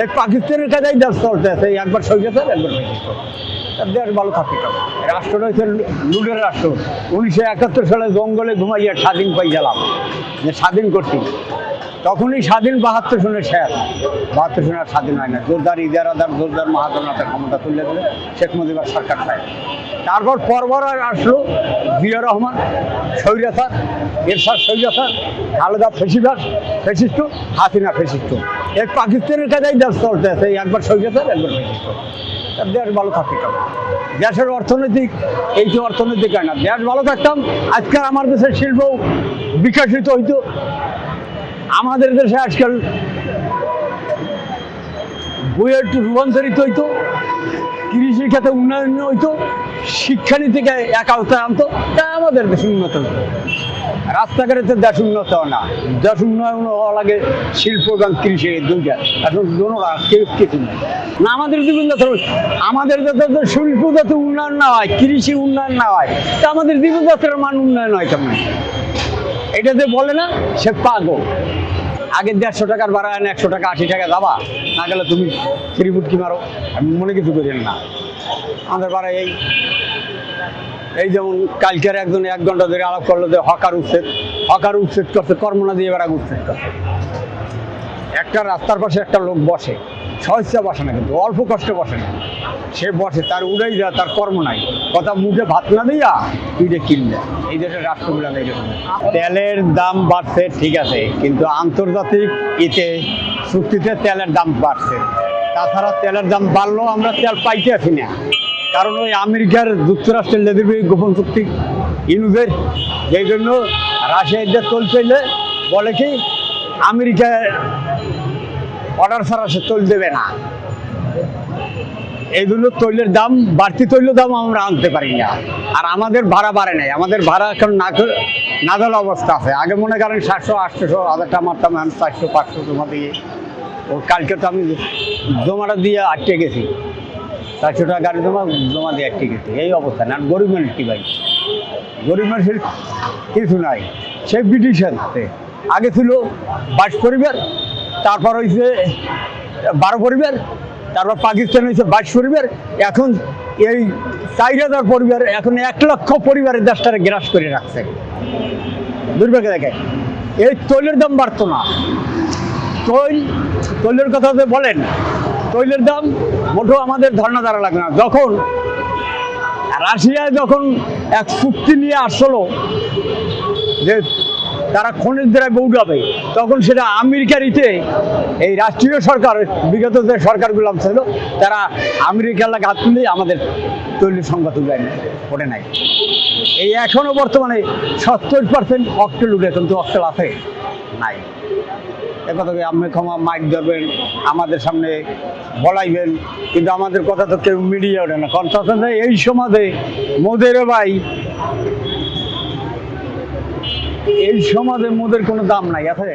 এই পাকিস্তানের কাছেই দেশ চলতে আছে, একবার সৈয়দ একবার দেশ ভালো থাকতে হবে। রাষ্ট্রটা হচ্ছে লুটের রাষ্ট্র। 1971 সালে জঙ্গলে ঘুমাইয়া স্বাধীন পাই গেলাম, যে স্বাধীন করছি, তখনই স্বাধীন 72 সনের শেষ। 72 সনে আর স্বাধীন হয় না। জোরদার ইজারাদার জোরদার মাহাজনতা ক্ষমতা তুলে দিলে শেখ মুজিবুর সরকার পায়। তারপর পরপর আসলো জিয়া রহমান স্বৈরাচার, এরশাদ স্বৈরাচার, খালেদা ফেসিস্ট, হাসিনা ফেসিস্ট। এই পাকিস্তানের কাছেই দেশ চলতে আছে, একবার স্বৈরাচার একবার ফেসিস্ট। দেশ ভালো থাকতে হবে। দেশের অর্থনৈতিক এই তো অর্থনৈতিক হয় না, দেশ ভালো থাকতাম আজকাল আমার দেশের শিল্প বিকশিত হইতো। আমাদের দেশে আজকাল বইয়ের রূপান্তরিত হইতো, কৃষি খাতে উন্নয়ন হইতো, শিক্ষানীতিকে এক আওতায় আনতো, তা আমাদের দেশ উন্নত হইতো। রাস্তাঘাটে দেশ উন্নত না, দেশ উন্নয়ন হওয়া লাগে শিল্প এবং কৃষি দুইটা। এখন দোনোটা কেউ কিছু নেই না। আমাদের জীবনযাত্রা, আমাদের যাতে শিল্প যাতে উন্নয়ন না হয়, কৃষি উন্নয়ন না হয়, তা আমাদের জীবনযাত্রার মান উন্নয়ন হয় কেমন? এটা যে বলে না, সে পাগল। আগে 150 টাকার ভাড়া আনে 100 টাকা 80 টাকা যাবা, না গেলে তুমি ফ্রি ফুটকি মারো, আমি মনে কিছু করেন না। আমাদের ভাড়া এই যেমন কালকের একজন 1 ঘন্টা ধরে আলাপ করলো যে হকার উচ্ছেদ করছে, কর্ম না দিয়ে বেড়া উচ্ছেদ করছে। একটা রাস্তার পাশে একটা লোক বসে, সহজা বসে না, কিন্তু অল্প কষ্ট বসে না, সে বসে, তার উড়াই যায়, তার কর্ম নাই, কথা মুখে ভাত না দিয়া তুইটা কিনবে। এই দেশের রাষ্ট্রগুলো এইরকম। তেলের দাম বাড়ছে ঠিক আছে, কিন্তু আন্তর্জাতিক চুক্তিতে তেলের দাম বাড়ছে। তাছাড়া তেলের দাম বাড়লেও আমরা তেল পাইতে আছি না, কারণ ওই আমেরিকার যুক্তরাষ্ট্রের লেদিবি গোপন চুক্তি ইউনুসের, যেই জন্য রাশিয়ার যে তেল চাইলে বলে কি আমেরিকায় অর্ডার ছাড়া সে তেল দেবে না। এই জন্য তৈলের দাম, বাড়তি তৈলের দাম আমরা আনতে পারি না। আর আমাদের ভাড়া বাড়ে নাই, আমাদের ভাড়া এখন নাগাল অবস্থা আছে। আগে মনে করেন 700 800 হাজারটা মারতাম, 400 500 জমা দিয়ে। ও কালকে তো আমি জমাটা দিয়ে আটকে গেছি, 400 টাকা গাড়ি জমা দিয়ে আটকে গেছি। এই অবস্থা না। গরিব মানুষ কি ভাই, গরিব মানুষের কিছু নাই। সেই ব্রিটিশের হাতে আগে ছিল 22 পরিবার, তারপর হয়েছে 12 পরিবার, তারপর পাকিস্তান হয়েছে 22 পরিবার, এখন এই 4000 পরিবার, এখন 1 লক্ষ পরিবারের দেশটারে গ্রাস করে রাখছে। দুর্ভাগ্য দেখে এই তৈলের দাম বাড়তো না। তৈলের কথা যে বলেন, তৈলের দাম মোটেও আমাদের ধারণা দ্বারা লাগে না। যখন রাশিয়ায় যখন এক চুক্তি নিয়ে আসলো যে তারা খনিজ দ্রব্য উঠাবে, তখন সেটা আমেরিকার এই রাষ্ট্রীয় সরকার, বিগত যে সরকারগুলো ছিল, তারা আমেরিকার লাগে হাত তুলে আমাদের তৈলের সংখ্যা তুলে ওঠে নাই। এই এখনো বর্তমানে 70% অক্টেল উঠে, কিন্তু অক্টেল আছে নাই। একথা আপনি ক্ষমা মাইক ধরবেন, আমাদের সামনে বলাইবেন, কিন্তু আমাদের কথা তো কেউ মিডিয়া ওঠে না। কথা এই সমাজে মোদের ভাই, এই সমাজে মোদের কোনো দাম নাই আছে।